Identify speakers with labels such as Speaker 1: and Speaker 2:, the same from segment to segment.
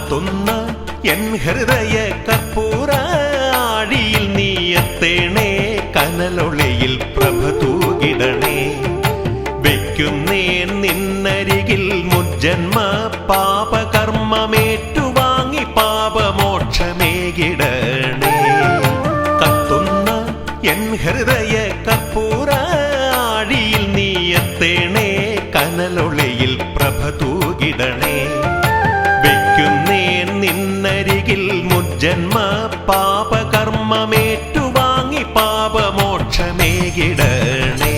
Speaker 1: കത്തുന്ന എൻ ഹൃദയ കർപ്പൂര ആഴിയിൽ നീയത്തേണേ കനലൊളിയിൽ പ്രഭ തൂകിടണേ വെക്കുന്നേൻ നിന്നരികിൽ മുജ്ജന്മ പാപകർമ്മമേറ്റുവാങ്ങി പാപമോക്ഷമേകിടണേ കത്തുന്ന എൻ ഹൃദയ കർപ്പൂര ആഴിയിൽ നീയത്തേണേ കനലൊളിയിൽ പ്രഭ തൂകിടണേ വെക്കുന്നേൻ നിന്നരികിൽ മുജ്ജന്മ പാപകർമ്മമേറ്റുവാങ്ങി പാപമോക്ഷമേകിടണേ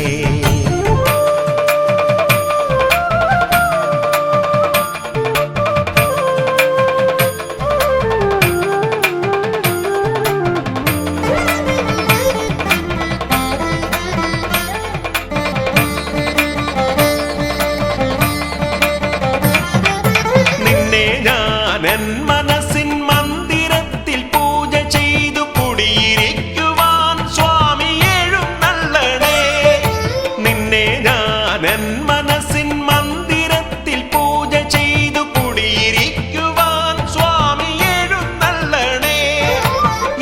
Speaker 1: മനസ്സിൻ മന്ദിരത്തിൽ പൂജ ചെയ്തു കുടിയിരിക്കുവാൻ സ്വാമി എഴുന്നള്ളണേ നിന്നെ ഞാൻ എൻ മനസ്സിൻ മന്ദിരത്തിൽ പൂജ ചെയ്തു കുടിയിരിക്കുവാൻ സ്വാമി എഴുന്നള്ളണേ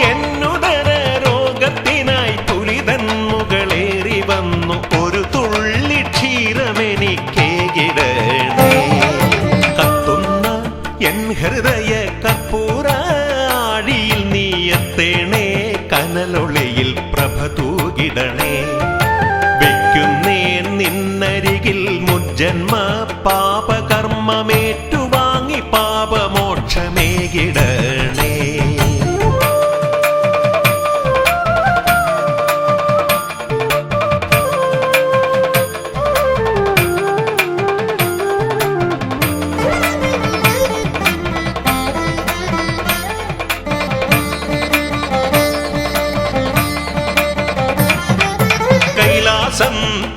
Speaker 1: എന്നുദര രോഗത്തിനായി തുലിതൻ മുകളേറി വന്നു ഒരു തുള്ളി ക്ഷീരമെനിക്കേകിടണേ എൻ ഹൃദയ കർപ്പൂര ആഴിയിൽ നീയത്തേണേ കനലൊളിയിൽ പ്രഭ തൂകിടണേ വെക്കുന്നേൻ നിന്നരികിൽ മുജ്ജന്മ പാപകർമ്മമേറ്റുവാങ്ങി പാപമോക്ഷമേകിടണേ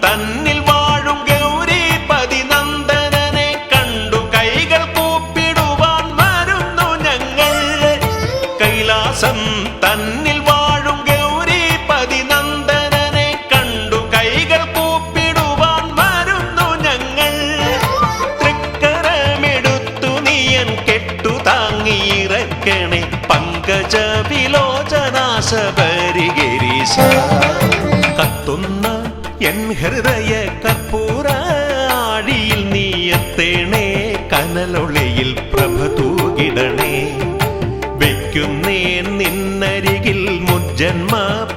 Speaker 1: തന്നിൽ വാഴും ഗൗരീപതി നന്ദനനെ കണ്ടു കൈകൾ കൂപ്പിടുവാൻ വരുന്നു ഞങ്ങൾ കൈലാസം തന്നിൽ വാഴും ഗൗരീപതി നന്ദനനെ കണ്ടു കൈകൾ കൂപ്പിടുവാൻ വരുന്നു ഞങ്ങൾ തൃക്കരമെടുത്തു നീയൻ കെട്ടു താങ്ങിയിറക്കണേ പങ്കജ വിലോചനാശബരിഗിരീശ കത്തുന്ന എൻ ഹൃദയ കർപ്പൂര ആഴിയിൽ നീയത്തേണേ കനലൊളിയിൽ പ്രഭ തൂകിടണേ വെക്കുന്നേൻ നിന്നരികിൽ മുജ്ജന്മ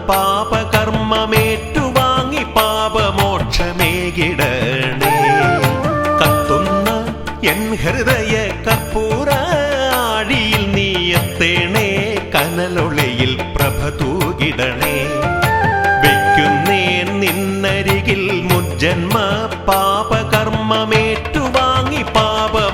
Speaker 1: പാപകർമ്മമേറ്റുവാങ്ങി പാപമോക്ഷമേകിടണേ കത്തുന്ന എൻ ഹൃദയ കർപ്പൂര ആഴിയിൽ നീയത്തേണേ കനലൊളിയിൽ പ്രഭ തൂകിടണേ വെക്കുന്നേൻ നിന്നരികിൽ മുജ്ജന്മ പാപകർമ്മമേറ്റുവാങ്ങി പാപമോക്ഷമേകിടണേ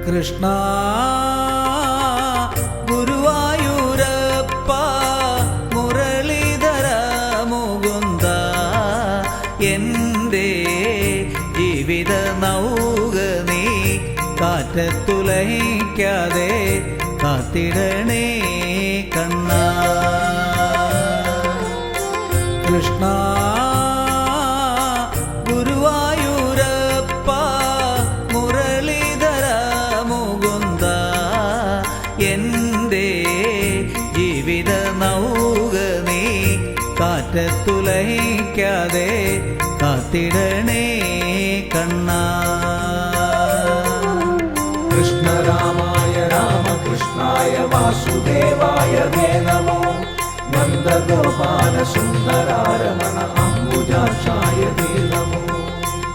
Speaker 2: കൃഷ്ണ ഗുരുവായൂരപ്പ മുരളീധര മുകുന്ദ എൻ്റെ ജീവിത നൗക നീ കാറ്റത്തുലയിക്കാതെ കാത്തിടണേ കണ്ണ കൃഷ്ണ കാറ്റത്തുലയിക്കാതെ കാത്തിടണേ കണ്ണ
Speaker 3: കൃഷ്ണ രാമായ രാമകൃഷ്ണായ വാസുദേവായ തേ നമോ നന്ദഗോപാല സുന്ദരാരമണ അംബുജാക്ഷായ തേ നമോ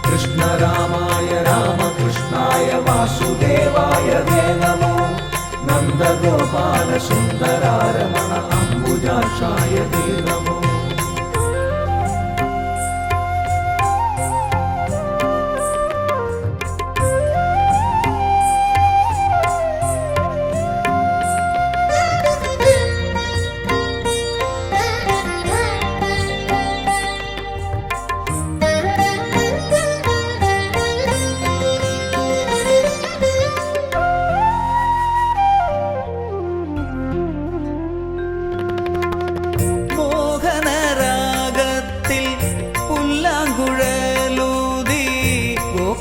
Speaker 3: കൃഷ്ണ രാമായ രാമകൃഷ്ണായ വാസുദേവായ തേ നമോ നന്ദഗോപാല സുന്ദരാരമണ അംബുജാക്ഷായ തേ നമോ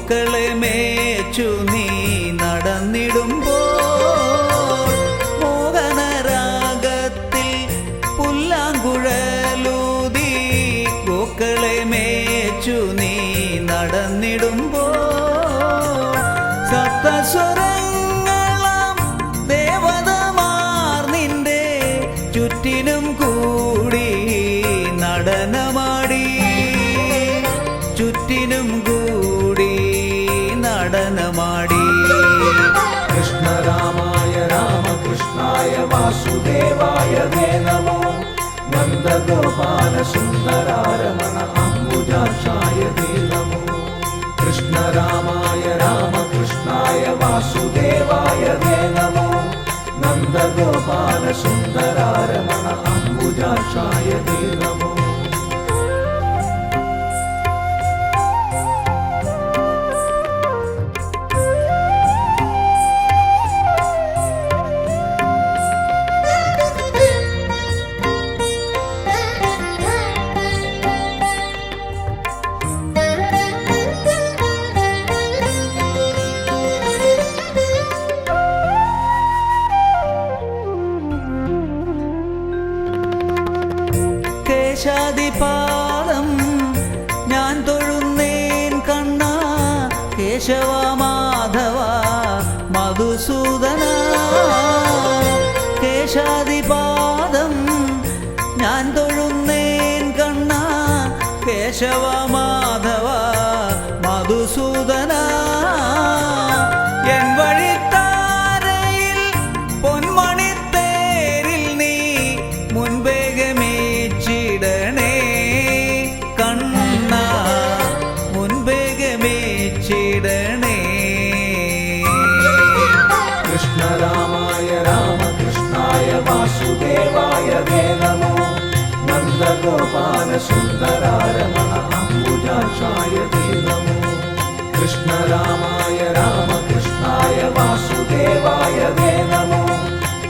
Speaker 2: ഗോക്കളെ മേച്ചു നീ നടന്നിടുമ്പോൾ മോഹനരാഗത്തിൽ പുല്ലാങ്കുഴലൂതി ഗോക്കളെ മേച്ചു നീ നടന്നിടുമ്പോൾ സപ്തസ്വരങ്ങളാം ദേവതമാർ നിന്റെ ചുറ്റിനും കൂടി നടനമാടി ചുറ്റിനും കൂടി നടനമാടി
Speaker 3: കൃഷ്ണ രാമായ രാമകൃഷ്ണായ വാസുദേവായ തേ നമോ നന്ദഗോപാല സുന്ദരാരമണ അംബുജാക്ഷായ തേ നമോ കൃഷ്ണ രാമായ രാമകൃഷ്ണായ വാസുദേവായ തേ നമോ നന്ദഗോപാല സുന്ദരാരമണ അംബുജാക്ഷായ തേ നമോ
Speaker 2: കേശാദിപാദം ഞാൻ തൊഴുന്നേൻ കണ്ണ കേശവ മാധവ മധുസൂദന കേശാദിപാദം ഞാൻ തൊഴുന്നേൻ കണ്ണ കേശവ മാധവ മധുസൂദന എൻ വഴിത്താരയിൽ പൊന്മണിത്തേരിൽ നീ മുൻപേകമേച്ചിടണേ കണ്ണ മുൻപേകമേച്ചിടണേ
Speaker 3: കൃഷ്ണ രാമായ രാമകൃഷ്ണായ വാസുദേവായ തേ നമോ നന്ദഗോപാല സുന്ദരാരമണ അംബുജാക്ഷായ തേ നമോ കൃഷ്ണ രാമായ രാമകൃഷ്ണായ വാസുദേവായ തേ നമോ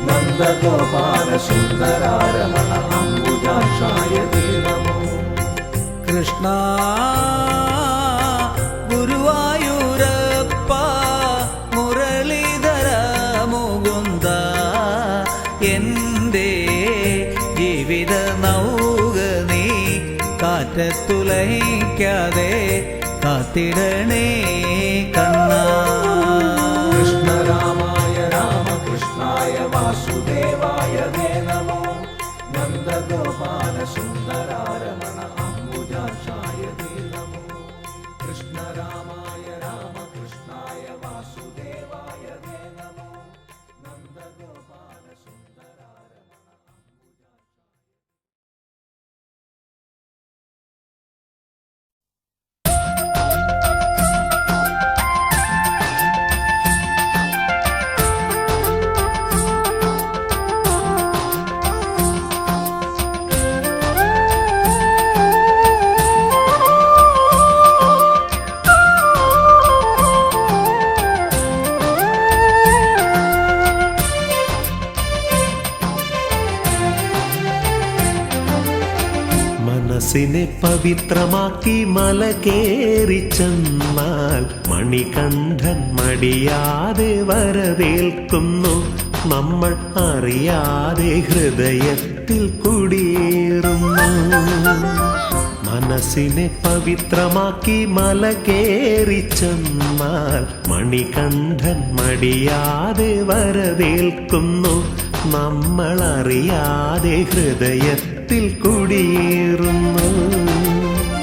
Speaker 3: നന്ദഗോപാല സുന്ദരാരമണ അംബുജാക്ഷായ തേ നമോ
Speaker 2: കൃഷ്ണ ഗുരുവായൂരപ്പ മുരളീധര മുകുന്ദ എൻ്റെ ജീവിത നൗക നീ കാറ്റത്തുലയിക്കാതെ കാത്തിടണേ കണ്ണ
Speaker 3: കൃഷ്ണ രാമായ രാമകൃഷ്ണായ വാസുദേവായ തേ നമോ നന്ദഗോപാല സുന്ദരാരമണ അംബുജാക്ഷായ തേ നമോ കൃഷ്ണ രാമായ രാമകൃഷ്ണായ വാസുദേവായ തേ നമോ നന്ദഗോപാല സുന്ദരാരമണ
Speaker 1: മനസ്സിനെ പവിത്രമാക്കി മല കേറി ചെന്നാൽ മണികണ്ഠൻ മടിയാതെ വരവേൽക്കുന്നു നമ്മൾ അറിയാതെ ഹൃദയത്തിൽ കുടിയേറുന്നു മനസ്സിനെ പവിത്രമാക്കി മല കേറി ചെന്നാൽ മണികണ്ഠൻ മടിയാതെ വരവേൽക്കുന്നു നമ്മൾ അറിയാതെ ഹൃദയത്തിൽ കുടിയേറുന്നു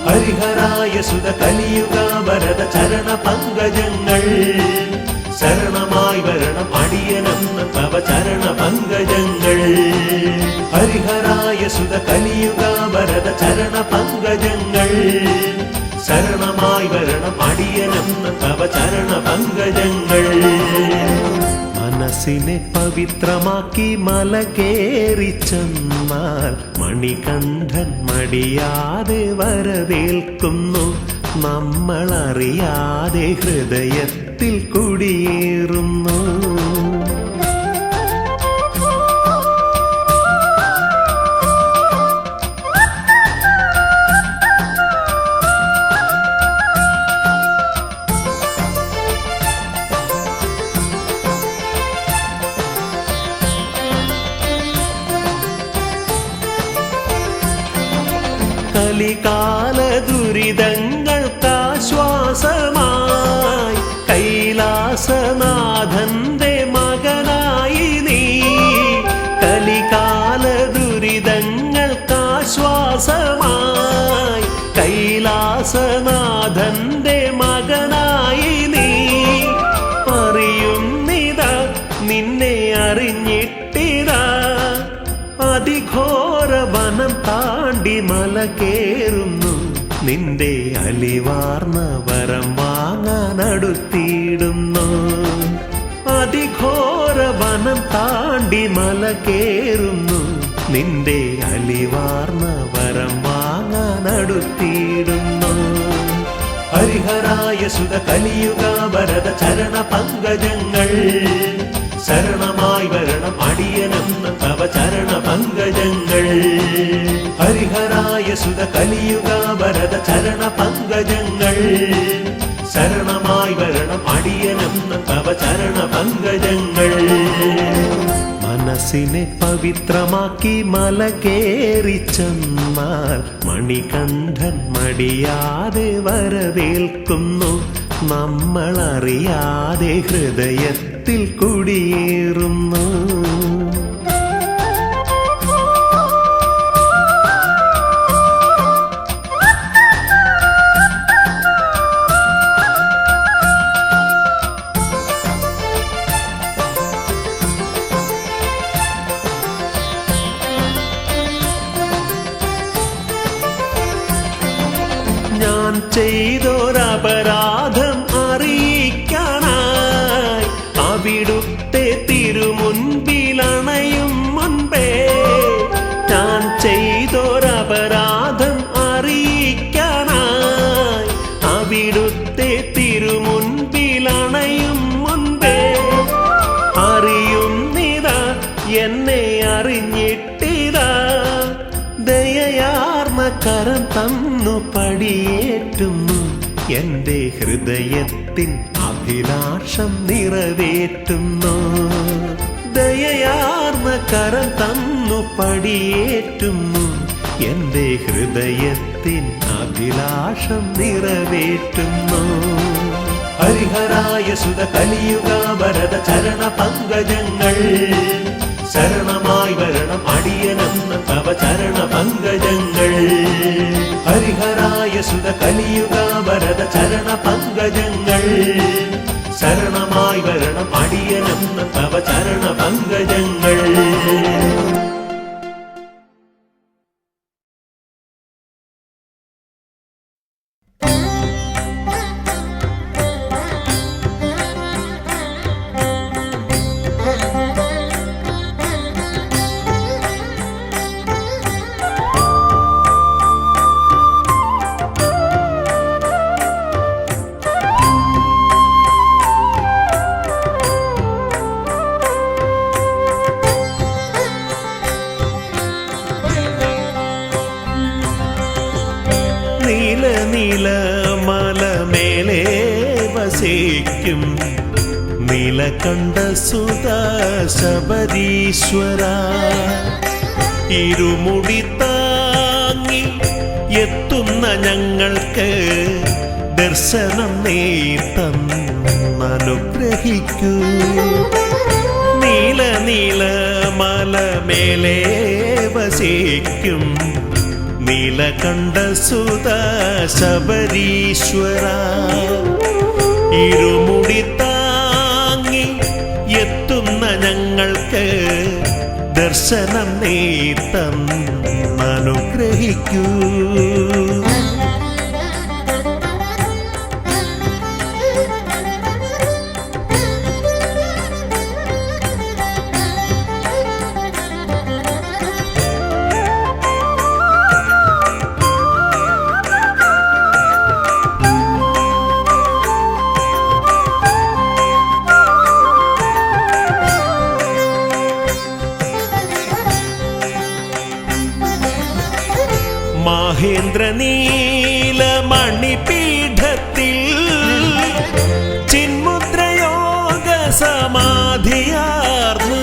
Speaker 1: ഹരിഹരായ സുത കലിയുഗ വരദ ചരണ പങ്കജങ്ങൾ ശരണമായി വരണം അടിയനെന്ന് തവ ചരണ പങ്കജങ്ങൾ ഹരിഹരായ സുത കലിയുഗ വരദ ചരണ പങ്കജങ്ങൾ ശരണമായി വരണം അടിയനെന്ന് തവ ചരണ പങ്കജങ്ങൾ മനസ്സിനെ പവിത്രമാക്കി മല കേറി ചെന്നാൽ മണികണ്ഠൻ മടിയാതെ വരവേൽക്കുന്നു നമ്മൾ അറിയാതെ ഹൃദയത്തിൽ കുടിയേറുന്നു ദുരിതങ്ങൾക്കാശ്വാസമായി കൈലാസനാഥന്റെ മകനായി നീ കലികാല ദുരിതങ്ങൾക്കാശ്വാസമായി കൈലാസനാഥന്റെ മകനായി നീ അറിയുന്നിതാ നിന്നെ അറിഞ്ഞിട്ടിതാ അതിഘോര വനം താണ്ടി മല കേറുന്നു നിന്റെ അലിവാർന്ന വരം വാങ്ങാനടുത്തിടുന്നു അതിഘോര വനം താണ്ടി മല കേറുന്നു നിന്റെ അലിവാർന്ന വരം വാങ്ങാനടുത്തിടുന്നു ഹരിഹരായ സുത കലിയുഗ വരദ ചരണ പങ്കജങ്ങൾ ശരണമായി വരണം അടിയനെന്ന തവ ചരണ പങ്കജങ്ങൾ ഹരിഹരായ സുത കലിയുഗ വരദ ചരണ പങ്കജങ്ങൾ ശരണമായി വരണം അടിയനെന്ന തവ ചരണ പങ്കജങ്ങൾ മനസ്സിനെ പവിത്രമാക്കി മല കേറി ചെന്നാൽ മണികണ്ഠൻ മടിയാതെ വരവേൽക്കുന്നു നമ്മളറിയാതെ ഹൃദയത്തിൽ കുടിയേറുന്നു ഞാൻ ചെയ്തൊരപരാധം അറിയിക്കാനായി അവിടുത്തെ തിരുമുൻപിലണയും മുൻപേ ഞാൻ ചെയ്തൊരപരാധം അറിയിക്കാനായി അവിടുത്തെ തിരുമുൻപിലണയും മുൻപേ അറിയുന്നിതാ എന്നെ അറിഞ്ഞിട്ടിതാ ദയയാർന്ന കരം തന്നു പടിയേറ്റുന്നു എൻ്റെ ഹൃദയത്തിൻ അഭിലാഷം നിറവേറ്റുന്നു ദയയാർന്ന കരം തന്നു പടിയേറ്റുന്നു എൻ്റെ ഹൃദയത്തിൻ അഭിലാഷം നിറവേറ്റുന്നു ഹരിഹരായ സുത കലിയുഗ വരദ ചരണ പങ്കജങ്ങൾ ശരണമായി വരണം അടിയനെന്ന തവ ചരണ പങ്കജങ്ങൾ ഹരിഹരായ സുത കലിയുഗ വരദ ചരണ പങ്കജങ്ങൾ ശരണമായി വരണം അടിയനെന്ന തവ ചരണ പങ്കജങ്ങൾ നീല മലമേലെ വസിക്കും നീലകണ്ഠ സുത ശബരീശ്വര ഇരുമുടി താങ്ങി എത്തുന്ന ഞങ്ങൾക്ക് ദർശനം നീ തന്നനുഗ്രഹിക്കൂ നീല മലമേലെ വസിക്കും നീലകണ്ഠ സുത ശബരീശ്വര ഇരുമുടി താങ്ങി എത്തുന്ന ഞങ്ങൾക്ക് ദർശനം നീ തന്നനുഗ്രഹിക്കൂ മഹേന്ദ്രനീല മണിപീഠത്തിൽ ചിന്മുദ്രയോഗ സമാധിയാർന്നു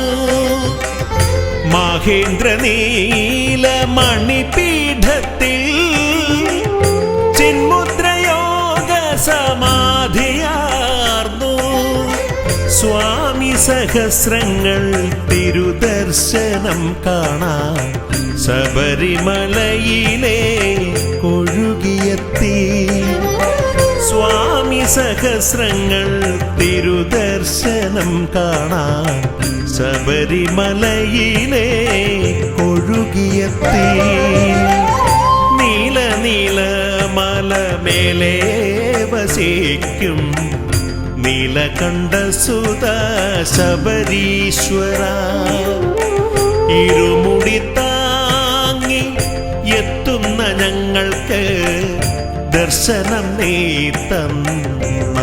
Speaker 1: മഹേന്ദ്രനീല മണിപീഠത്തിൽ ചിന്മുദ്ര സഹസ്രങ്ങൾ തിരുദർശനം കാണാൻ ശബരിമലയിലെ കൊഴുകിയെത്തി. സ്വാമി സഹസ്രങ്ങൾ തിരുദർശനം കാണാൻ ശബരിമലയിലെ കൊഴുകിയെത്തി. നീല നീല മലമേലെ വസിക്കും നീലകണ്ഠസുത ശബരീശ്വര. ഇരുമുടി താങ്ങി എത്തുന്ന ഞങ്ങൾക്ക് ദർശനം നീ തന്നനുഗ്രഹിക്കൂ.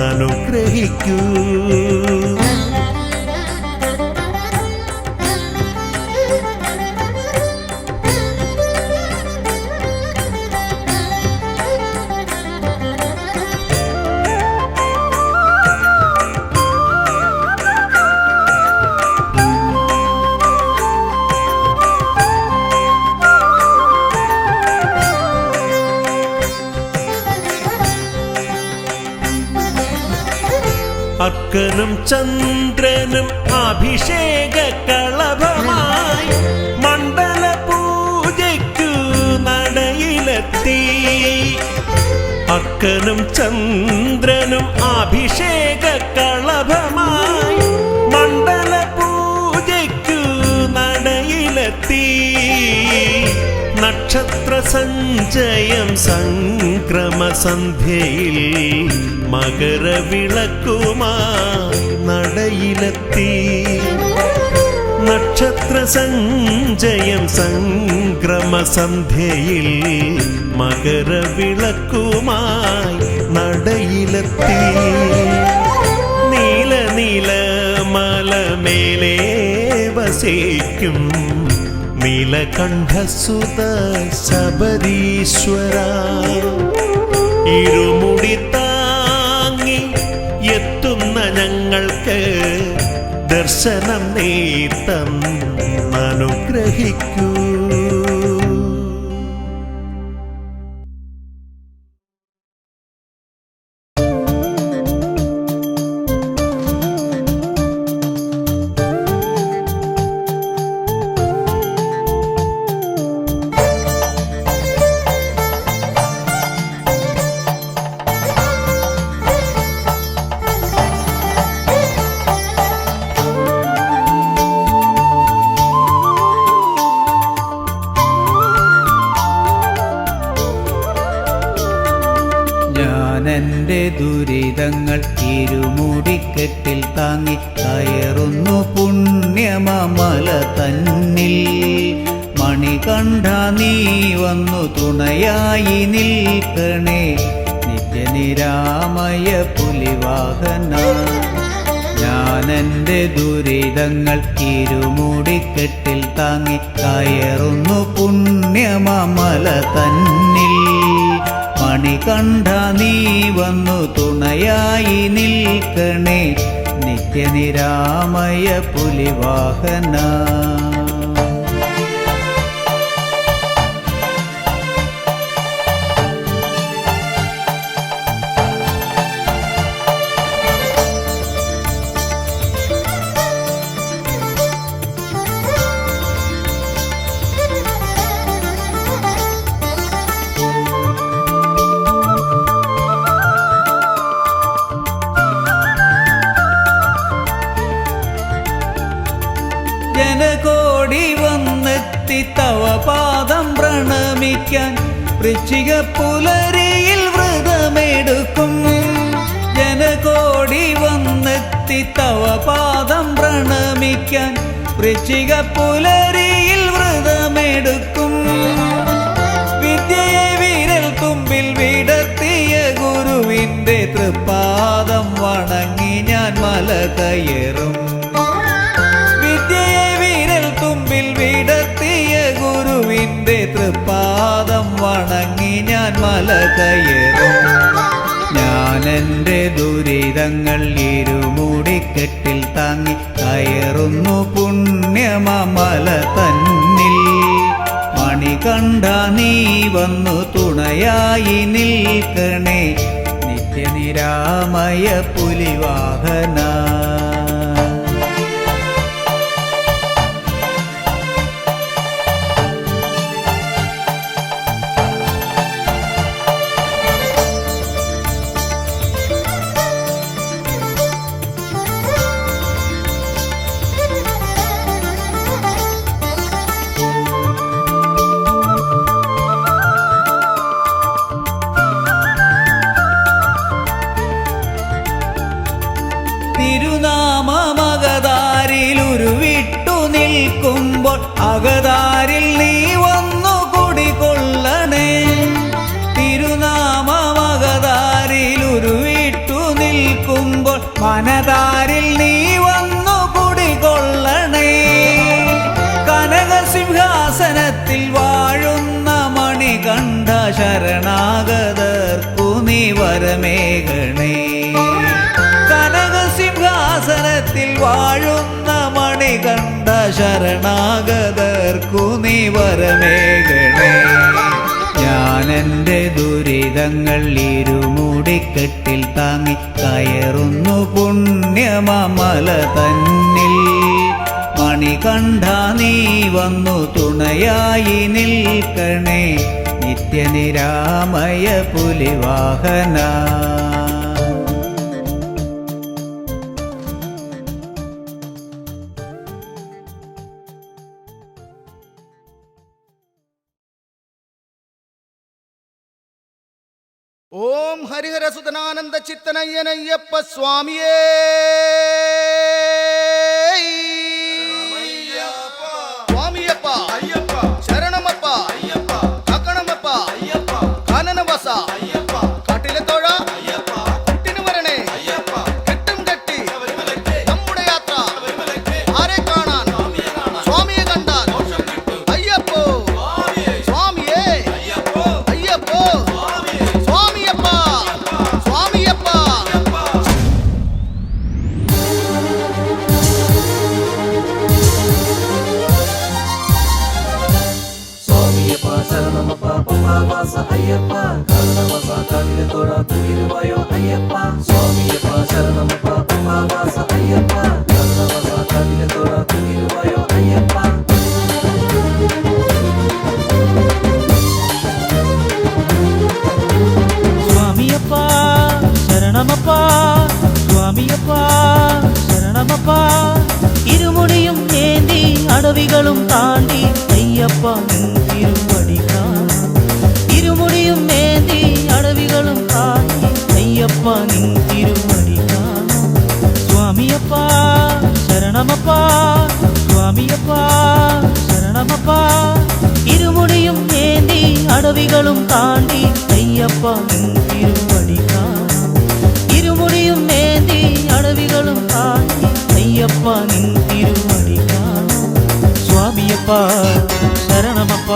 Speaker 1: അർക്കനും ചന്ദ്രനും അഭിഷേക കളഭമായി മണ്ഡല പൂജയ്ക്കു നടയിലെത്തി. അർക്കനും ചന്ദ്രനും അഭിഷേക കളഭമായി മണ്ഡല പൂജയ്ക്കു നടയിലെത്തി. നക്ഷത്ര സഞ്ചയം സംക്രമസന്ധ്യയിൽ മകരവിളക്കുമായി നടയിലെത്തി. നക്ഷത്ര സഞ്ചയം സംക്രമസന്ധ്യയിൽ മകരവിളക്കുമായി നടയിലെത്തി. നീല നീല മലമേലെ വസിക്കും നീലകണ്ഠസുത ശബരീശ്വര. ഇരുമുടി താങ്ങി എത്തുന്ന ഞങ്ങൾക്ക് ദർശനം നീ തന്നനുഗ്രഹിക്കൂ.
Speaker 2: ഞാനെൻ്റെ ദുരിതങ്ങൾ ഇരുമുടിക്കെട്ടിൽ താങ്ങി കയറുന്നു പുണ്യമമല തന്നിൽ. മണികണ്ഠ നീ വന്നു തുണയായി നിൽക്കണേ നിത്യനിരാമയ പുലിവാഹന. ഞാനെൻ്റെ ദുരിതങ്ങൾ ഇരുമുടിക്കെട്ടിൽ താങ്ങി കയറുന്നു പുണ്യമമല തന്നിൽ. മണികണ്ഠ നീ വന്നു തുണയായി നിൽക്കണേ നിത്യനിരാമയ പുലിവാഹന. ജനകോടി വന്നെത്തി തവ പാദം പ്രണമിക്കാൻ വൃശ്ചിക പുലരിയിൽ വ്രതമെടുക്കും. ജനകോടി വന്നെത്തി തവ പാദം പ്രണമിക്കാൻ വൃശ്ചിക പുലരിയിൽ വ്രതമെടുക്കും. വിദ്യയെ വിരൽ തുമ്പിൽ വിടർത്തിയ ഗുരുവിൻ്റെ തൃപ്പാദം വണങ്ങി ഞാൻ മല കയറും. വിദ്യയെ വിരൽ തുമ്പിൽ വിടർത്തിയ ഗുരുവിൻ്റെ തൃപ്പാദം വണങ്ങി ഞാൻ മല കയറും. ഞാനെൻ്റെ ദുരിതങ്ങൾ ഇരുമുടിക്കെട്ടിൽ താങ്ങി കയറുന്നു പുണ്യമമല തന്നിൽ. മണികണ്ഠ നീ വന്നു തുണയായി നിൽക്കണേ നിത്യനിരാമയ പുലിവാഹന. നിൽക്കുമ്പോൾ അകതാരിൽ നീ വന്നു കുടികൊള്ളണേ. തിരുനാമമകതാരിൽ ഉരുവിട്ടു നിൽക്കുമ്പോൾ മനതാരിൽ നീ വന്നു കുടികൊള്ളണേ. കനകസിംഹാസനത്തിൽ വാഴുന്ന മണികണ്ഠ ശരണാഗതർക്കു നീ വരമേകണേ. കനകസിംഹാസനത്തിൽ വാഴുന്ന മണികണ്ഠ ശരണാഗതർക്കു നീ വരമേകണേ. ഞാനെൻ്റെ ദുരിതങ്ങൾ ഇരുമുടിക്കെട്ടിൽ താങ്ങി കയറുന്നു പുണ്യമല തന്നിൽ. മണികണ്ഠ നീ വന്നു തുണയായി നിൽക്കണേ, നിത്യനിരാമയ പുലിവാഹന.
Speaker 4: ഓം ഹരിഹരസുതനാനന്ദ ചിത്തനയ്യനയ്യപ്പ സ്വാമിയേ. സ്വാമിയപ്പ ശരണമപ്പ കാക്കണമപ്പ കാനനവാസ കാട്ടിലെ തോഴ കുട്ടിന് വരണേ കെട്ടും കെട്ടി നമ്മുടെ യാത്ര ആരെ കാണാൻ സ്വാമിയെ കണ്ടാൽ അയ്യപ്പോ സ്വാമിയേ അയ്യപ്പോ സ്വാമിയപ്പ സ്വാമിയപ്പ.
Speaker 3: സ്വാമിയപ്പ ശരണമപ്പ പമ്പാവാസ അയ്യപ്പ കാരണവസ കാവിലെ തോഴ കുരുവായോ അയ്യപ്പ. സ്വാമിയപ്പ ശരണമപ്പ പമ്പാവാസ അയ്യപ്പ കാരണവസ കാവിലെ തോഴ കുരുവായോ അയ്യപ്പ.
Speaker 5: സ്വാമിയപ്പ ശരണമപ്പ സ്വാമിയപ്പ ശരണമപ്പ. ഇരുമുടിയും ഏന്തി അടവികളും താണ്ടി അയ്യപ്പ നിൻ തിരുവടി കാണാം. ഇരുമുടിയും ഏന്തി അടവികളും താണ്ടി അയ്യപ്പ നിൻ തിരുവടി കാണാം. സ്വാമിയപ്പ ശരണമപ്പ സ്വാമിയപ്പ ശരണമപ്പ. ഇരുമുടിയും ഏന്തി അടവികളും താണ്ടി അയ്യപ്പ നിൻ തിരുവടി കാണാം. ഇരുമുടിയും ഏന്തി അടവികളും താണ്ടി അയ്യപ്പ നിൻ തിരുവടി കാണാം. സ്വാമിയപ്പ ശരണമപ്പ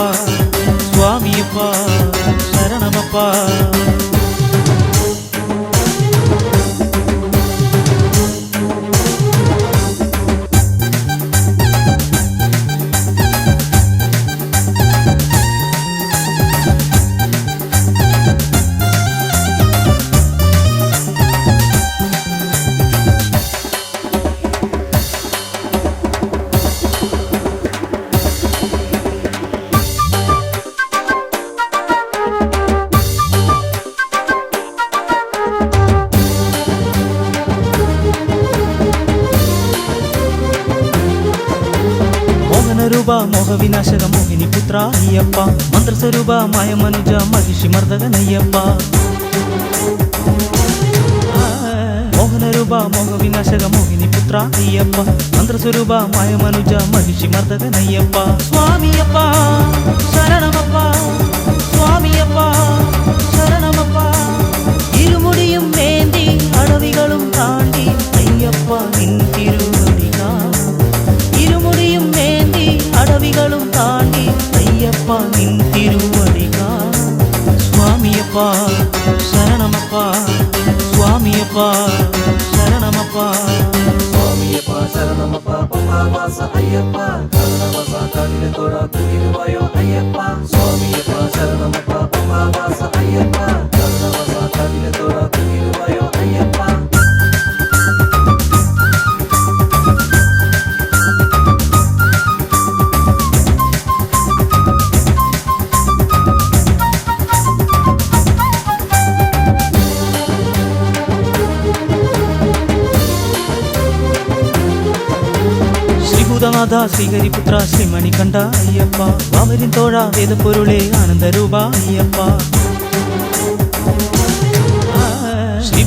Speaker 5: സ്വാമിയപ്പ ശരണമപ്പ. മോഹവിനാശക മോഹിനി പുത്ര അയ്യപ്പ. മന്ത്രസ്വരൂപ മായ മനുജ മഹിഷി മർദ്ദകനയ്യപ്പ. മോഹനരൂപ മോഹവിനാശക മോഹിനി പുത്ര അയ്യപ്പ. മന്ത്രസ്വരൂപ മായ മനുജ മഹിഷി മർദ്ദകനയ്യപ്പ. സ്വാമിയപ്പ ശരണമപ്പ സ്വാമിയപ്പ ശരണമപ്പ. ഇരുമുടിയും ഏന്തി അടവികളും താണ്ടി അയ്യപ്പ നിൻ തിരുവടി കാണാം. ഇരുമുടിയും ഏന്തി അടവികളും താണ്ടി അയ്യപ്പ നിൻ തിരുവടി കാണാം. സ്വാമിയപ്പ ശരണമപ്പ സ്വാമിയപ്പ ശരണമപ്പ.
Speaker 3: സ്വാമിയപ്പ ശരണമപ്പ പമ്പാവാസ അയ്യപ്പ കാരണവസ കാവിലെ തോഴ കുരുവായോ അയ്യപ്പ. സ്വാമിയപ്പ ശരണമപ്പ പമ്പാവാസ അയ്യപ്പ കാരണവസ കാവിലെ തോഴ കുരുവായോ അയ്യപ്പ.
Speaker 5: ഭൂതനാഥ ശ്രീഹരിപുത്ര ശ്രീമണികണ്ഠ അയ്യപ്പ. വാവരിൻ തോഴ വേദപ്പൊരുളെ ആനന്ദരൂപ അയ്യപ്പ.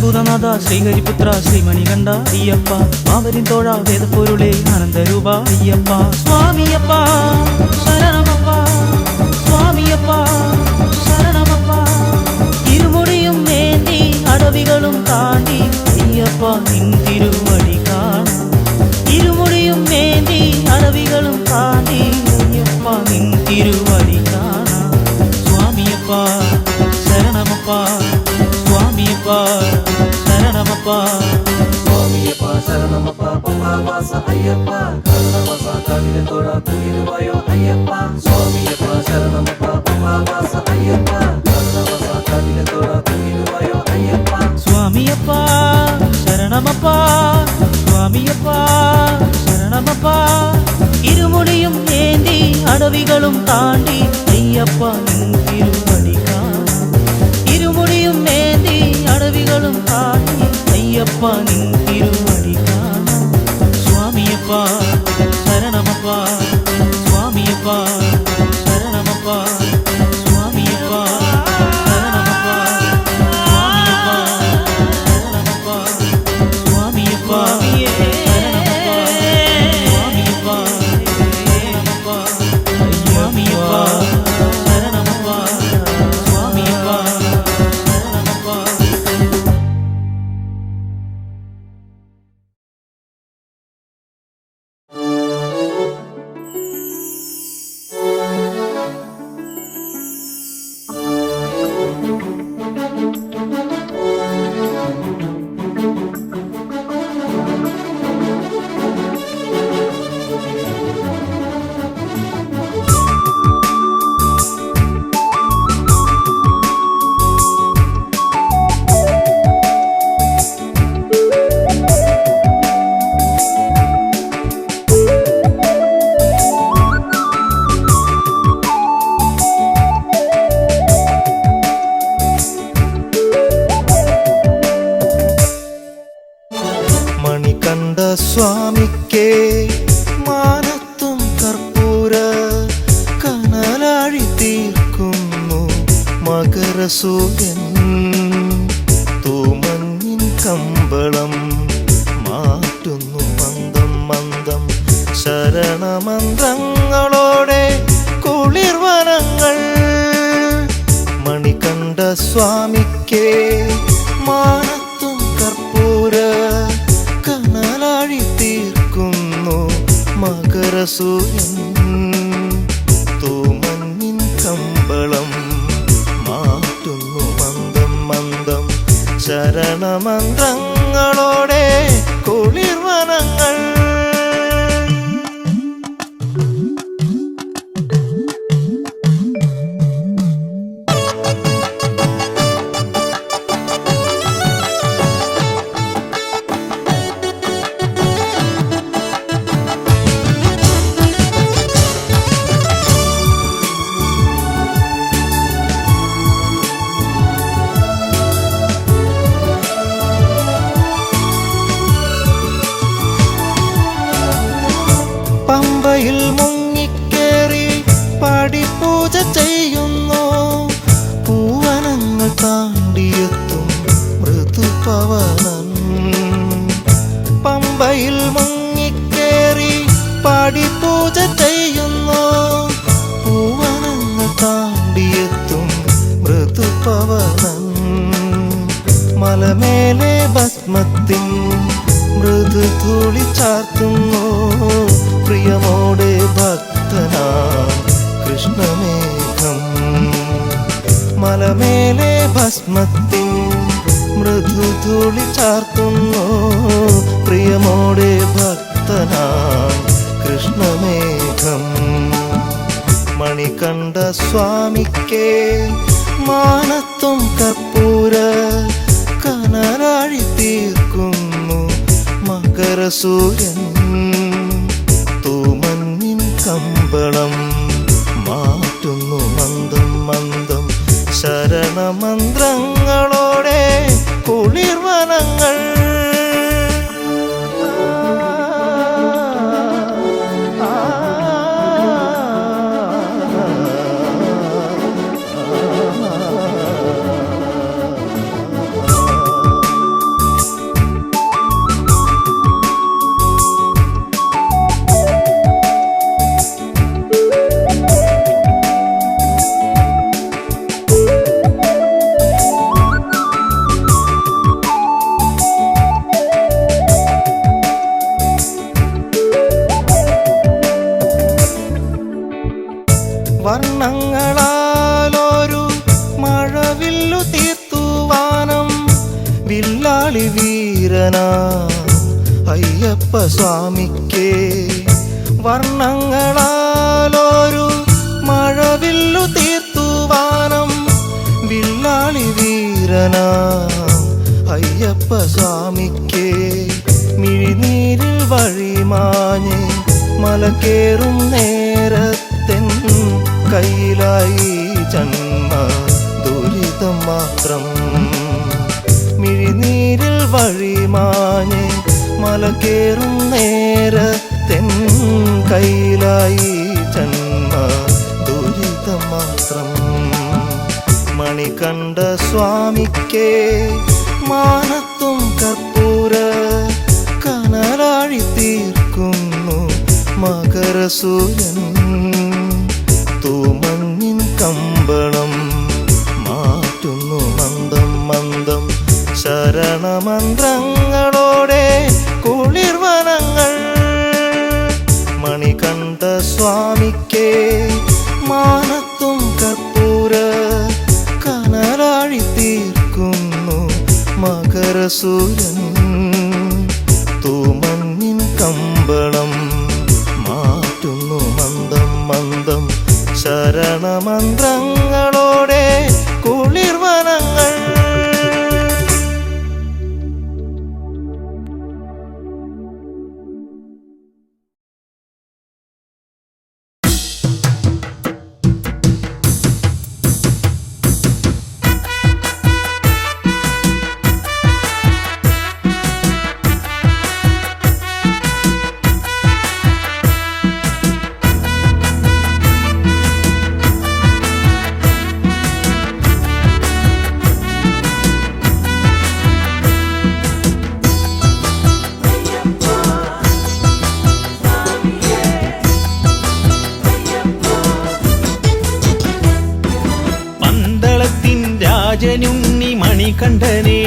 Speaker 5: ശ്രീഭൂതനാഥ ശ്രീഹരിപുത്ര ശ്രീമണികണ്ഠ അയ്യപ്പ അവരിൻ തോഴ വേദപ്പൊരുളെ ആനന്ദരൂപ അയ്യപ്പ സ്വാമിയപ്പ ശരണമപ്പ സ്വാമിയപ്പ ശരണമപ്പ ഇരുമുടിയും ഏന്തി അടവികളും താണ്ടി അയ്യപ്പ നിൻ തിരുവടി കാണാം ഇരുമുടിയും ഏന്തി അടവികളും താണ്ടി അയ്യപ്പ നിൻ തിരുവടി കാണാം സ്വാമിയപ്പ ശരണമപ്പ സ്വാമിയപ്പ ശരണമപ്പ
Speaker 3: സ്വാമിയപ്പ ശരണമപ്പ പമ്പാവാസ അയ്യപ്പ കരുണവസ കണ്ണിനത്തോട കുളിരുവായോ അയ്യപ്പ സ്വാമിയപ്പ ശരണമപ്പ പമ്പാവാസ അയ്യപ്പ കരുണവസ കണ്ണിനത്തോട കുളിരുവായോ അയ്യപ്പ
Speaker 5: സ്വാമിയപ്പ ശരണമപ്പ സ്വാമിയപ്പ ശരണമപ്പ ഇരുമുടിയും ഏന്തി അടവികളും താണ്ടി അയ്യപ്പ നിൻ തിരുവടി കാണാം ഇരുമുടിയും ഏന്തി അടവികളും താണ്ടി അയ്യപ്പ നിൻ തിരുവടി കാണാം സ്വാമിയപ്പ ശരണമപ്പ സ്വാമിയപ്പ ശരണമപ്പ സ്വാമിയപ്പ ശരണമപ്പ സ്വാമിയപ്പ സ്വാമിയപ്പ
Speaker 1: മണികണ്ഠ സ്വാമിക്കേ മാനത്തും കർപ്പൂര കനലാഴി തീർക്കുന്നു മകരസൂര്യൻ തൂമഞ്ഞിൻ കമ്പളം മാറ്റുന്നു മന്ദം മന്ദം ശരണമന്ത്രങ്ങളോടെ കുളിർവനങ്ങൾ മണികണ്ഠ സ്വാമിക്കേ മാനത്തും കർപ്പൂര കനലാഴി തീർക്കുന്നു മകരസൂര്യൻ തൂമഞ്ഞിൻ കമ്പളം മാറ്റുന്നു മന്ദം മന്ദം ശരണമന്ത്രങ്ങളോടെ കുളിർവനങ്ങൾ പമ്പയിൽ മുങ്ങിക്കേറി പടിപൂജ ചെയ്യുന്നു പൂവനങ്ങൾ താണ്ടിയെത്തും മൃദുപവനൻ പമ്പയിൽ മുങ്ങിക്കേറി പടിപൂജ ചെയ്യുന്നു പൂവനങ്ങൾ താണ്ടിയെത്തും മൃദുപവനൻ മലമേലെ ഭസ്മത്തിൻ മൃദുധൂളി ചാർത്തുന്നു പ്രിയമോടെ ഭക്തനാ കൃഷ്ണമേഘം മലമേലെ ഭസ്മത്തിൻ മൃദുധൂളി ചാർത്തുന്നു പ്രിയമോടെ ഭക്തനാ കൃഷ്ണമേഘം മണികണ്ഠ സ്വാമിക്കേ മാനത്തും കർപ്പൂര കനലാഴി തീർക്കുന്നു മകരസൂര്യൻ തൂമഞ്ഞിൻ കമ്പളം മാറ്റുന്നു മന്ദം മന്ദം ശരണമന്ത്രങ്ങളോടെ കുളിർവനങ്ങൾ വില്ലാളി വീരനാ അയ്യപ്പ സ്വാമിക്കേ വർണ്ണങ്ങളാലൊരു മഴവില്ലു തീർത്തുവാനം വില്ലാളി വീരനാ അയ്യപ്പ സ്വാമിക്കേ മിഴിനീരിൽ വഴിമാഞ്ഞ് മലകേറും നേരത്തെൻ കയ്യിലായി ജന്മ ദുരിതം മാത്രം മിഴിനീരിൽ വഴിമാഞ്ഞ് മലകേറും നേരത്തെൻ കയ്യിലായി ജന്മ ദുരിതം മാത്രം മണികണ്ഠ സ്വാമിക്കേ മാനത്തും കർപ്പൂര കനലാഴി തീർക്കുന്നു മകരസൂര്യൻ തൂമഞ്ഞിൻ കമ്പളം മാറ്റുന്നു മന്ദം മന്ദം ശരണമന്ത്രങ്ങളോടെ കുളിർവനങ്ങൾ മണികണ്ഠ സ്വാമിക്കേ മാനത്തും കർപ്പൂര കനലാഴി തീർക്കുന്നു മകരസൂര്യൻ തൂമഞ്ഞിൻ കമ്പളം മാറ്റുന്നു മന്ദം മന്ദം ശരണമന്ത്രങ്ങളോടെ കുളിർവനങ്ങൾ
Speaker 5: രാജനുണ്ണി മണികണ്ഠനേ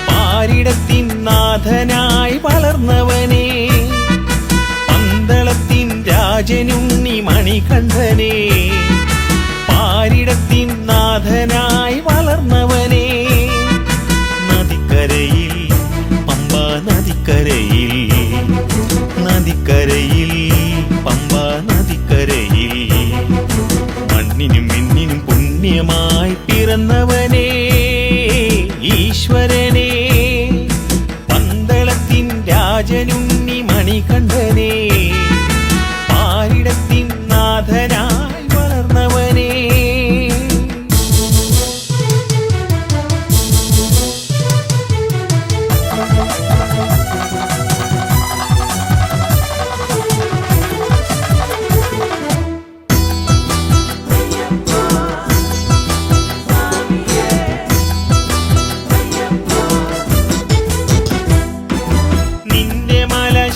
Speaker 5: പാരിടത്തിൻ നാഥനായി വളർന്നവനേ പന്തളത്തിൻ രാജനുണ്ണി മണികണ്ഠനേ പാരിടത്തിൻ നാഥനായി വളർന്നവനേ നദിക്കരയിൽ പമ്പാ നദിക്കരയിൽ നദിക്കരയിൽ പമ്പാ നദിക്കരയിൽ മണ്ണിനും മിന്നിനും പുണ്യമായി പിറന്നവനേ ഈശ്വരനേ പന്തളത്തിൻ രാജനുണ്ണി മണികണ്ഠനേ പാരിടത്തിൻ നാഥനായി വളർന്നവനേ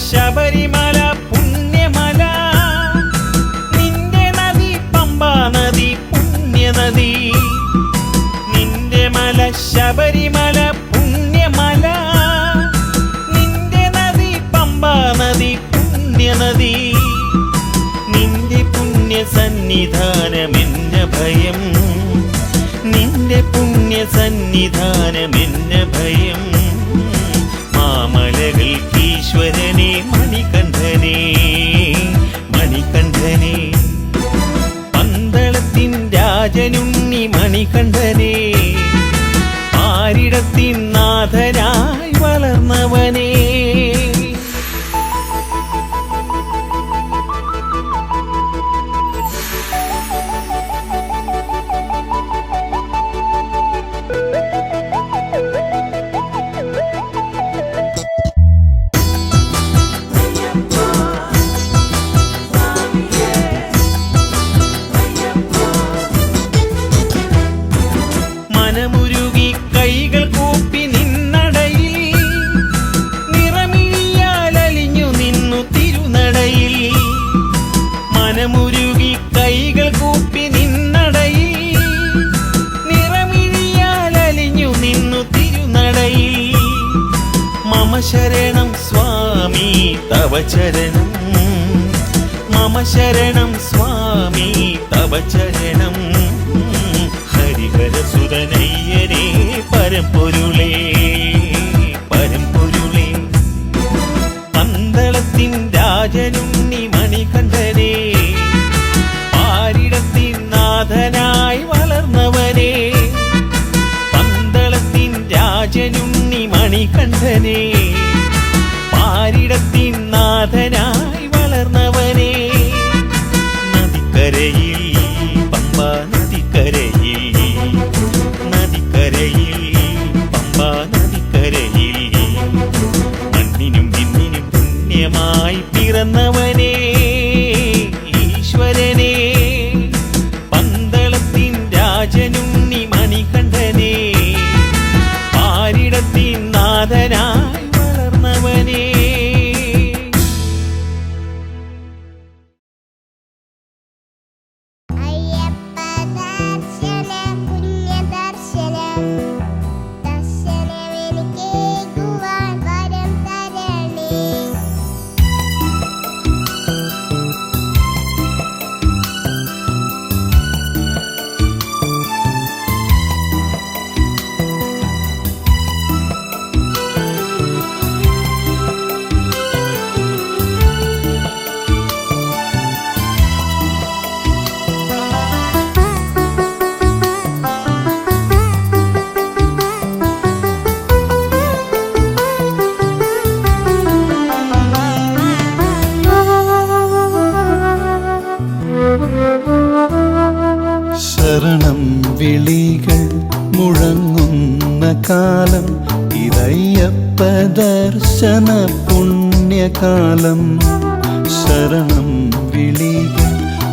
Speaker 5: ശബരിമല പുണ്യമല നിന്റെ നദി പമ്പാ നദി പുണ്യനദി നിന്റെ മല ശബരിമല പുണ്യമല നിന്റെ നദി പമ്പാ നദി പുണ്യനദി നിന്റെ പുണ്യ സന്നിധാനമെന്ന ഭയം നിന്റെ പുണ്യ സന്നിധാനമെന്ന ഭയം മാമലകൾക്കീശ്വരനേ മണികണ്ഠനേ മണികണ്ഠനേ പന്തളത്തിൻ രാജനുണ്ണി മണികണ്ഠനേ പാരിടത്തിൻ നാഥനായി വളർന്നവനേ മനമുരുകി കൈകൾ കൂപ്പി നിന്നടയിൽ നിറമിഴിയാലലിഞ്ഞു നിന്നു തിരുനടയിൽ മനമുരുകി കൈകൾ കൂപ്പി നിന്നടയിൽ നിറമിഴിയാലലിഞ്ഞു നിന്നു തിരുനടയിൽ മമ ശരണം സ്വാമി തവ ചരണം മമ ശരണം സ്വാമി തവ ചരണം ഹരിഹരസുതനയ്യനേ പരമ്പൊരുളേ മണികണ്ഠനെ പാരിടത്തിൻ നാഥനായി വളർന്നവനെ നദിക്കരയിൽ പമ്പ നദിക്കരയിൽ പമ്പ നദിക്കരയിൽ മണ്ണിനും വിണ്ണിനും പുണ്യമായി പിറന്നവനെ ഈശ്വരനെ പന്തളത്തിൻ രാജനുണ്ണി മണികണ്ഠനെ പാരിടത്തിൻ നാഥനായി വളർന്നവനെ.
Speaker 1: ശരണം വിളികൾ മുഴങ്ങുന്ന കാലം ഇതയ്യപ്പ ദർശന പുണ്യകാലം. ശരണം വിളികൾ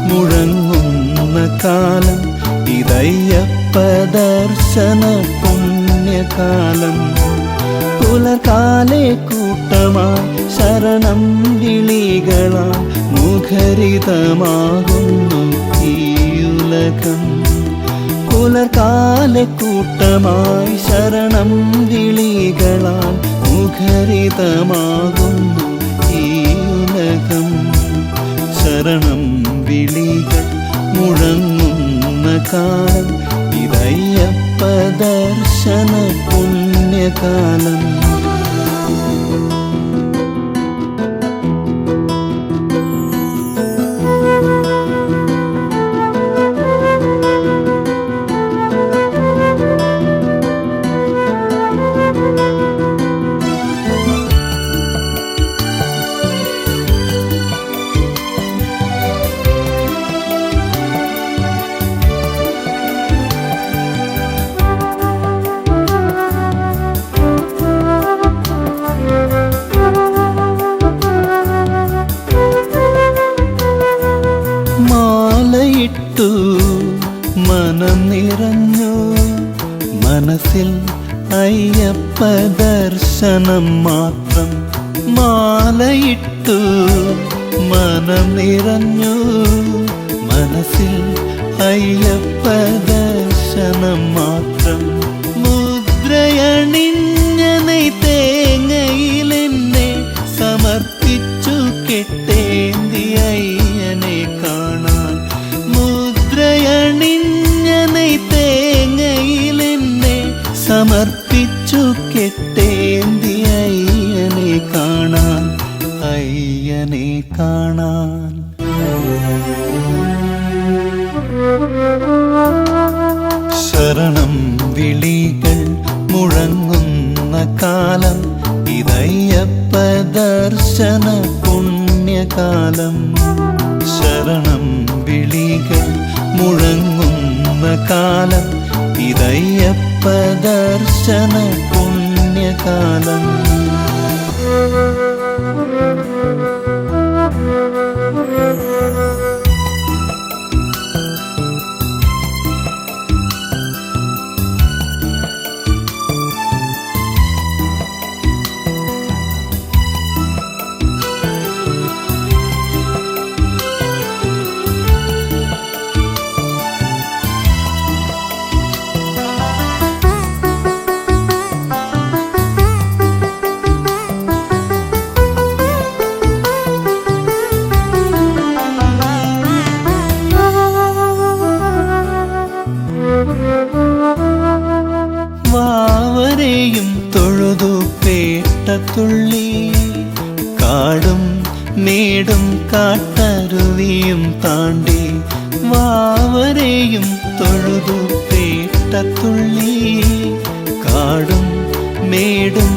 Speaker 1: മുഴങ്ങുന്ന കാലം ഇതയ്യപ്പ ദർശന പുണ്യകാലം. പുലർകാലെ കൂട്ടമായി ശരണം വിളികളാൽ മുഖരിതമാകുന്നു ഈ ഉലകം. പുലർകാലെ കൂട്ടമായി ശരണം വിളികളാൽ മുഖരിതമാകുന്നു ഈ ഉലകം. ശരണം വിളികൾ മുഴങ്ങുന്ന കാലം ഇതയ്യപ്പ ദർശന പുണ്യകാലം. മാലയിട്ടു മനം നിറഞ്ഞു മനസ്സിൽ അയ്യപ്പ ദർശനം മാത്രം. മാലയിട്ടു മനം നിറഞ്ഞു മനസ്സിൽ അയ്യപ്പ ദർശനം മാത്രം. മുദ്രയണിഞ്ഞ തേങ്ങയിലെന്നെ സമർപ്പിച്ചു കെട്ടേന്തി അയ്യനെ കാണാൻ. മുദ്രയണിഞ്ഞ തേങ്ങയിലെന്നെ സമർപ്പിച്ചു കെട്ടേന്തി അയ്യനെ കാണാൻ. അയ്യനെ കാണാൻ. ശരണം വിളികൾ മുഴങ്ങുന്ന കാലം ഇതയ്യപ്പ ദർശന പുണ്യകാലം. ശരണം വിളികൾ മുഴങ്ങുന്ന കാലം ഇതയ്യപ്പ ദർശന പുണ്യകാലം. വാവരെയും തൊഴുതു പേട്ടത്തുള്ളി കാടും മേടും കാട്ടരുവിയും താണ്ടി. വാവരെയും തൊഴുതു പേട്ടത്തുള്ളി കാടും മേടും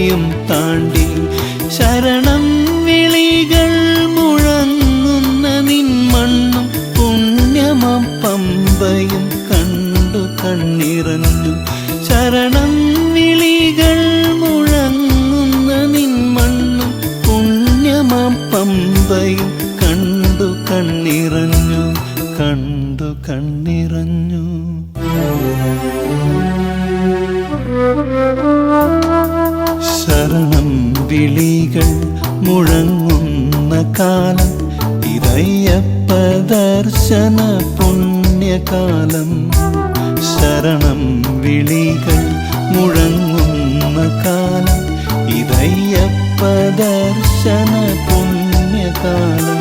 Speaker 1: തരുവിയും താണ്ടി ശരണം വിളികൾ മുഴങ്ങുന്ന നിൻ മണ്ണും പുണ്യമം പമ്പയും കണ്ടു കണ്ണിറഞ്ഞു. ശരണം വിളികൾ മുഴങ്ങുന്ന നിൻ മണ്ണും പുണ്യമം പമ്പയും കണ്ടു കണ്ണിറഞ്ഞു, കണ്ടു കണ്ണിറഞ്ഞു. ശരണം വിളികൾ മുഴങ്ങുന്ന കാലം ഇതയ്യപ്പ ദർശന പുണ്യകാലം. ശരണം വിളികൾ മുഴങ്ങുന്ന കാലം ഇതയ്യപ്പ ദർശന പുണ്യകാലം.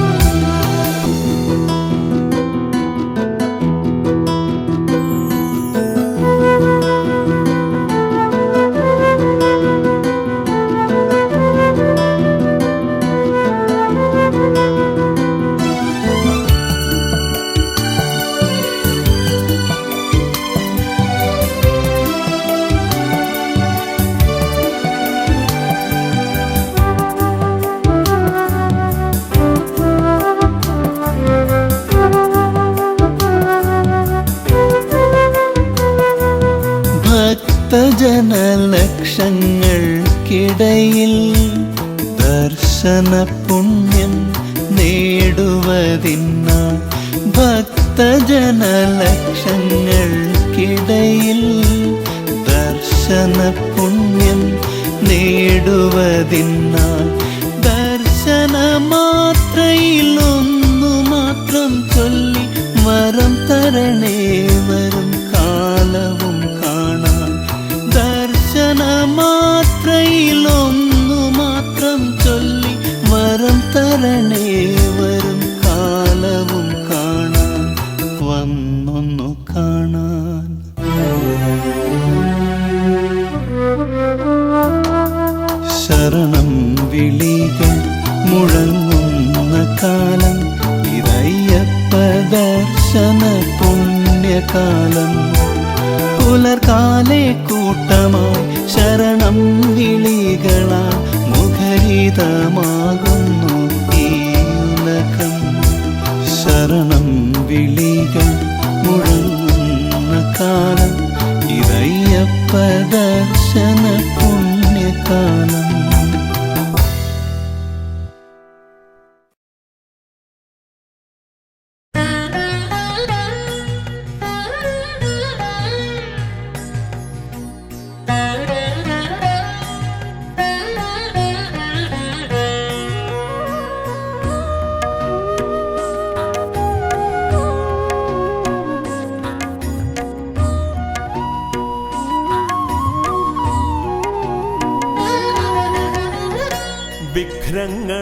Speaker 1: ഭക്തജനലക്ഷങ്ങൾക്കിടയിൽ ദർശന പുണ്യം നേടുവതിനായി, ഭക്തജനലക്ഷങ്ങൾക്കിടയിൽ ദർശന പുണ്യം നേടുവതിനായി ദർശനമാത്രയിലൊന്നു മാത്രം ചൊല്ലി വരം തരണേ വരും കാലവും കാണാൻ. ദർശനമാത്രയിലൊന്നു മാത്രം ചൊല്ലി വരം തരണേ വരും കാലവും കാണാൻ, വന്നൊന്നു കാണാൻ. ശരണം വിളികൾ മുഴങ്ങുന്ന കാലം ഇതയ്യപ്പ ദർശന പുണ്യകാലം. പുലർകാലെ കൂട്ടമായി ശരണം വിളികളാൽ മുഖരിതമാകുന്നു ഈ ഉലകം. ശരണം വിളികൾ മുഴങ്ങുന്ന കാലം ഇതയ്യപ്പ ദർശന പുണ്യകാലം.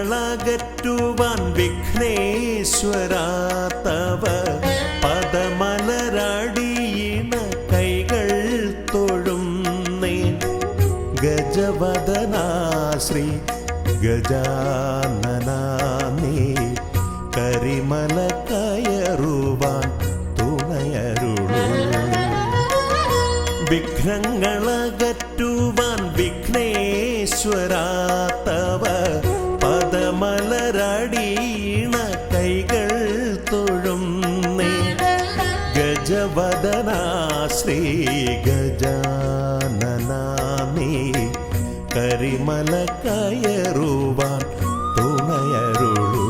Speaker 6: വിഘ്നങ്ങളകറ്റുവാൻ വിഘ്നേശ്വരാ തവ പദമലരടിയിണ കൈകൾ തൊഴുന്നേ. ഗജവദനാ ശ്രീ ഗജാനനാ നീ കരിമല കയറുവാൻ തുണയരുളൂ. വിഘ്നങ്ങളകറ്റുവാൻ വിഘ്നേശ്വരാ തവ പദമലരടിയിണ കൈകൾ തൊഴുന്നേ. ഗജവദനാ ശ്രീ ഗജാനനാ നീ കരിമല കയറുവാൻ തുണയരുളൂ.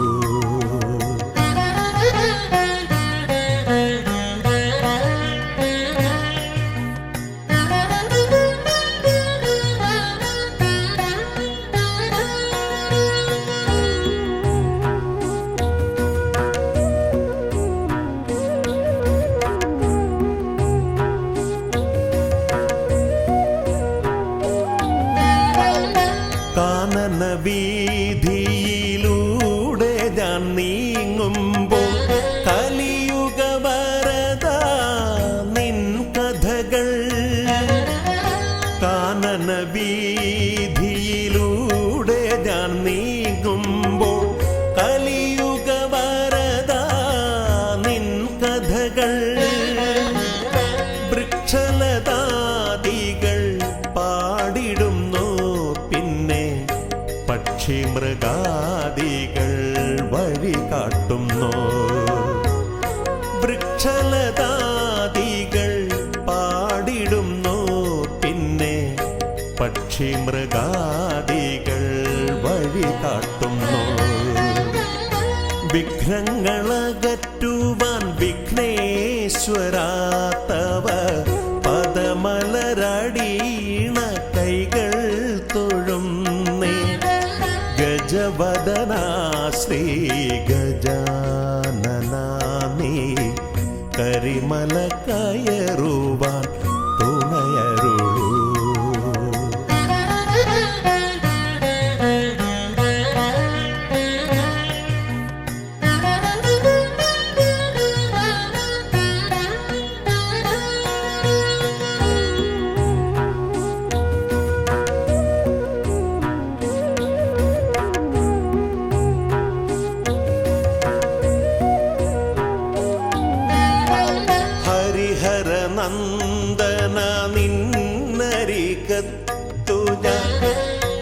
Speaker 6: കാനന വീ പക്ഷിമൃഗാദികൾ വഴി കാട്ടുന്നു. വൃക്ഷലതാദികൾ പാടിടുന്നു. പിന്നെ പക്ഷിമൃഗാദികൾ വഴി കാട്ടുന്നു. വിഘ്നങ്ങളകറ്റുവാൻ വിഘ്നേശ്വരാ തവ പദമലരടീണ കൈകൾ തൊഴുന്നേ. ഗജവദനാ ശ്രീ ഗജാനനാ നീ കരിമല കയറുവാൻ തുണയരുളൂ. നന്ദന നിന്നരികത്തു ഞാൻ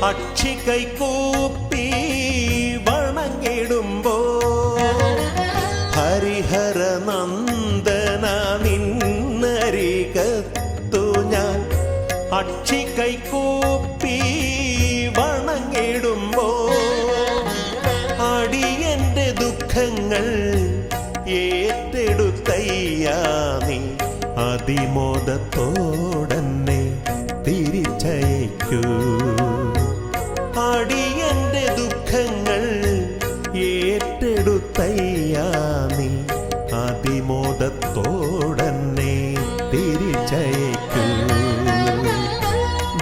Speaker 6: അക്ഷി കൈകൂപ്പി വണങ്ങിടുമ്പോ. ഹരിഹര നന്ദന നിന്നരികത്തു ഞാൻ അക്ഷി കൈകൂപ്പി വണങ്ങിടുമ്പോ. അടിയന്റെ ദുഃഖങ്ങൾ ഏറ്റെടുത്തയ്യാ നീ അതിമോദത്തോടന്നെ തിരിച്ചയക്കൂ. അടിയന്റെ ദുഃഖങ്ങൾ ഏറ്റെടുത്തയ്യാ നീ അതിമോദത്തോടന്നെ തിരിച്ചയക്കൂ.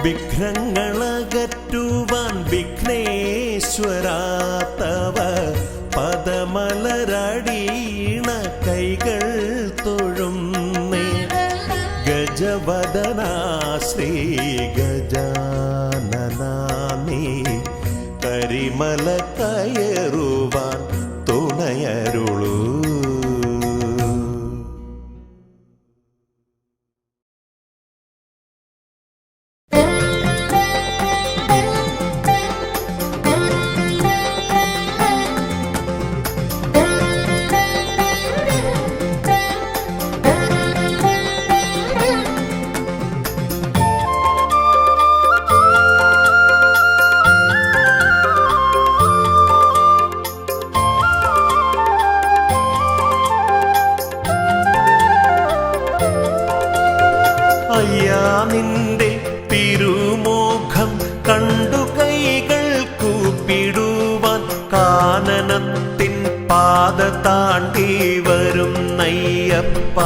Speaker 6: വിഘ്നങ്ങളകറ്റുവാൻ വിഘ്നേശ്വരാ തവ പദമലരടീണ കൈകൾ തൊഴുന്നേ. ഗജവദനാ ശ്രീ ഗജാനനാ നീ കരിമല കയറുവാൻ തുണയരുളൂ. അയ്യാ നിന്റെ തിരുമുഖം കണ്ടു കൈകൾ കൂപ്പിടുവാൻ കാനനത്തിൻ പാത താണ്ടി വരുന്നയ്യപ്പ.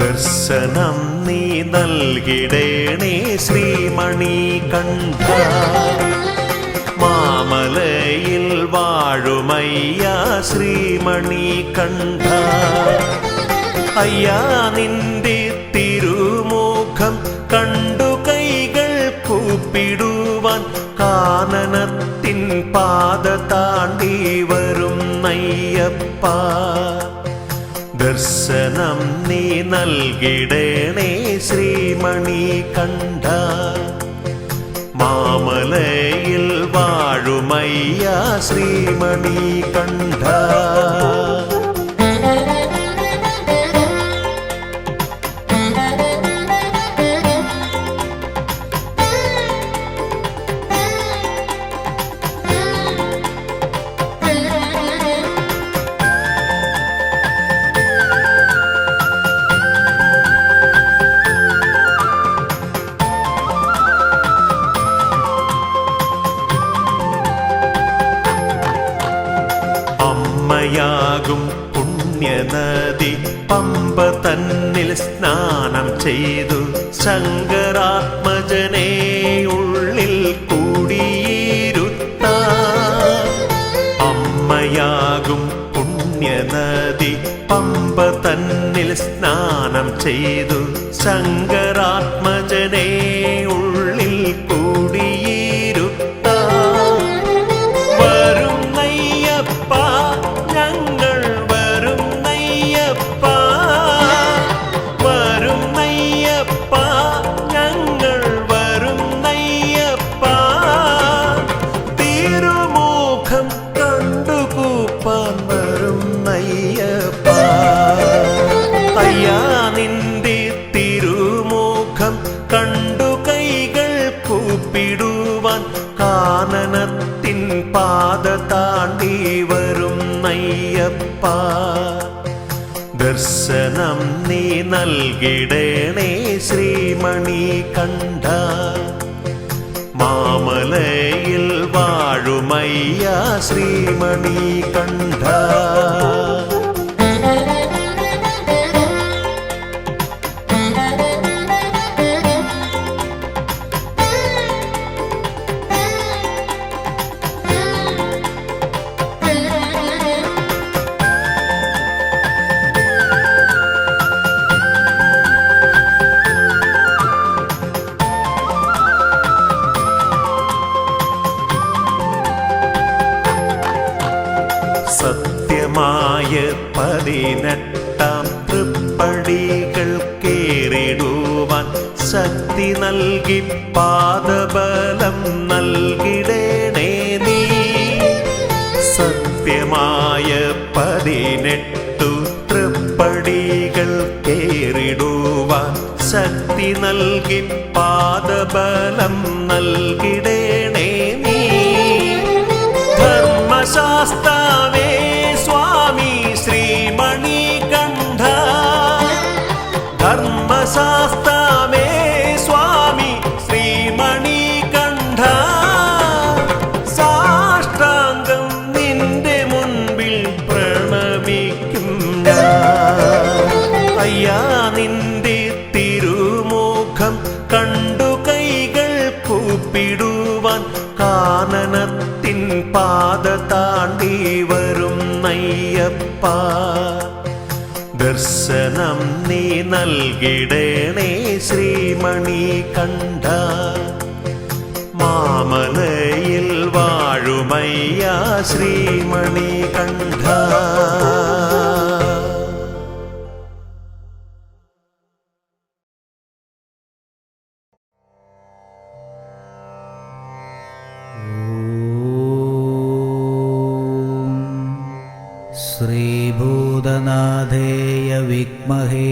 Speaker 6: ദർശനം നീ നൽകിടേണേ ശ്രീമണികണ്ഠ. മാമലയിൽ വാഴുമയ്യാ ശ്രീമണികണ്ഠ. അയ്യാ നിന്റെ തിരുമുഖം കണ്ടു കൈകൾ കൂപ്പിടുവാൻ കാനനത്തിൻ പാത താണ്ടി വരുന്നയ്യപ്പ. ദർശനം നീ നൽകിടേണേ ശ്രീമണികണ്ഠ. മാമലയിൽ വാഴുമയ്യാ ശ്രീമണികണ്ഠ. അമ്മയാകും പുണ്യനദി പമ്പ തന്നിൽ സ്നാനം ചെയ്തു ശങ്കരാത്മജനെ ഉള്ളിൽ കൂടിയിരുത്താൻ. അമ്മയാകും പുണ്യനദി പമ്പ തന്നിൽ സ്നാനം ചെയ്തു ശങ്കരാത്മജനെ ഉള്ളിൽ കൂടിയിരുത്താൻ. വരും നയ്യപ്പ ഞങ്ങൾ വരും നയ്യപ്പ. വരും നയ്യപ്പ ഞങ്ങൾ വരും നയ്യപ്പ. തേടിടുവാൻ കാനനത്തിൻ പാത താണ്ടി വരുന്നയ്യപ്പ. ദർശനം നീ നൽകിടേണേ ശ്രീമണി കണ്ഠ. മാമലയിൽ വാഴുമയ്യ ശ്രീമണി കണ്ഠ. സത്യമായ 18 തൃപ്പടികൾ കേറിടുവാൻ ശക്തി നൽകി പാദബലം നൽകിടേണേ നീ. സത്യമായ 18 തൃപ്പടികൾ കേറിടുവാൻ ശക്തി നൽകി പാദബലം നൽകിടേണേ നീ. ധർമ്മശാസ്താവേ സ്വാമി ശ്രീമണി കണ്ഠ. ധർമ്മശാസ്താവേ സ്വാമി ശ്രീമണി കണ്ഠ. സാഷ്ടാംഗം നിന്റെ മുൻപിൽ പ്രണമിക്കും ഞാൻ. അയ്യാ നിന്റെ തിരുമുഖം കണ്ടു കൈകൾ കൂപ്പിടുവാൻ കാനനത്തിൻ പാത താണ്ടി വരുന്നയ്യപ്പ. ദർശനം നീ നൽകിടേണേ ശ്രീമണി കണ്ഠ. മാമലയിൽ വാഴുമയ്യ ശ്രീമണി കണ്ഠ.
Speaker 2: ശ്രീഭൂതനാഥേയ വിദ്മഹേ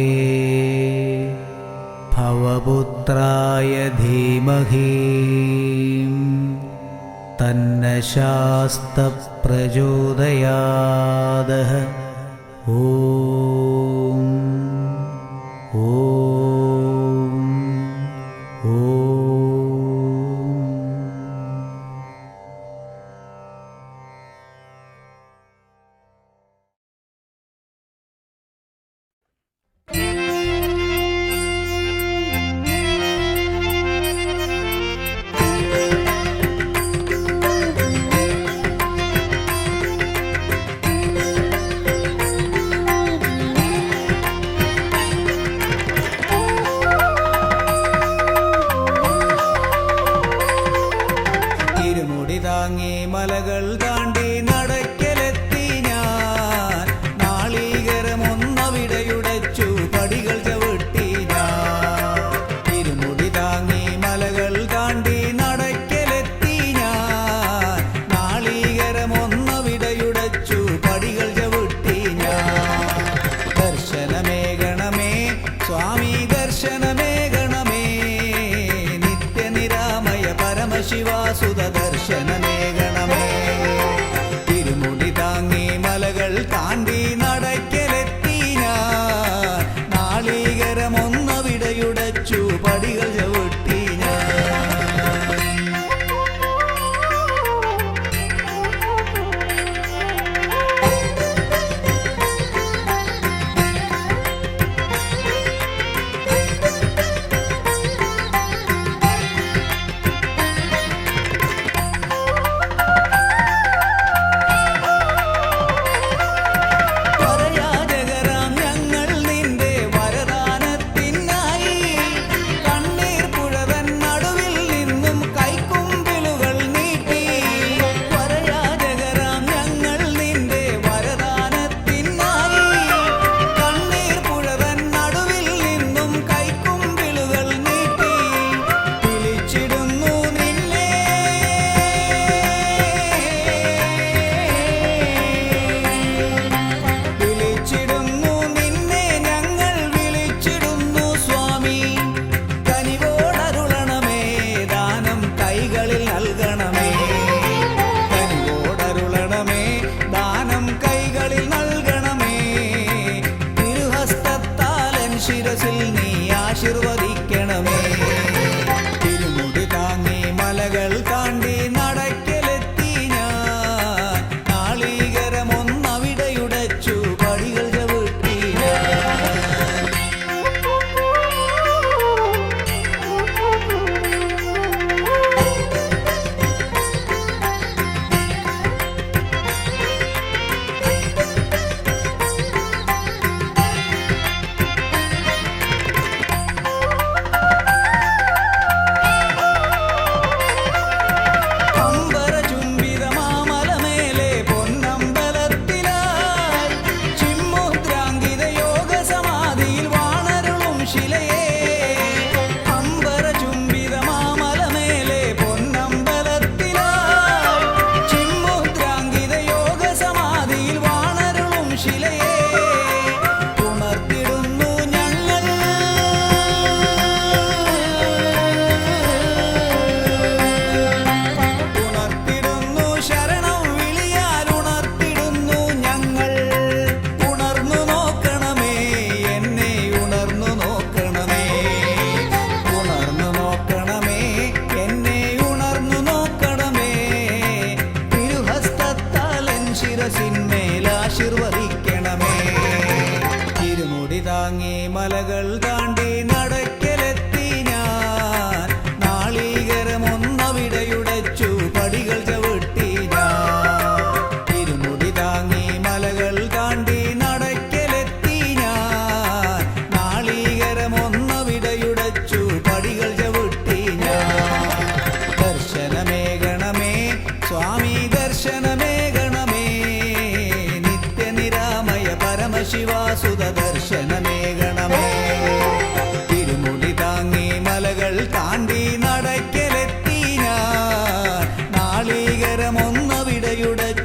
Speaker 2: ഭവപുത്രായ ധീമഹി തന്ന ശാസ്ത പ്രചോദയാദഃ. ഓം ഓം ഓം. തിരുമുടി താങ്ങി മലകൾ താണ്ടി നടക്കലെത്തി ഞാൻ. നാളീകരമൊന്നവിടെയുടച്ചു പടികൾ ചവിട്ടി ഞാൻ. തിരുമുടി താങ്ങി മലകൾ താണ്ടി നടക്കലെത്തി ഞാൻ. നാളീകരമൊന്നവിടെയുടച്ചു പടികൾ ചവിട്ടി ഞാൻ. ദർശനമേകണമേ സ്വാമി ദർശനമേകണമേ. നിത്യനിരാമയ പരമശിവാസുത ദർശനമേകണമേ. തിരുമുടി താങ്ങി മലകൾ താണ്ടി നടക്കലെത്തി ഞാൻ. നാളീകരമൊന്നവിടെയുടച്ചു പടികൾ ചവിട്ടി ഞാൻ.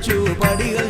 Speaker 2: വെച്ചു പടികൾ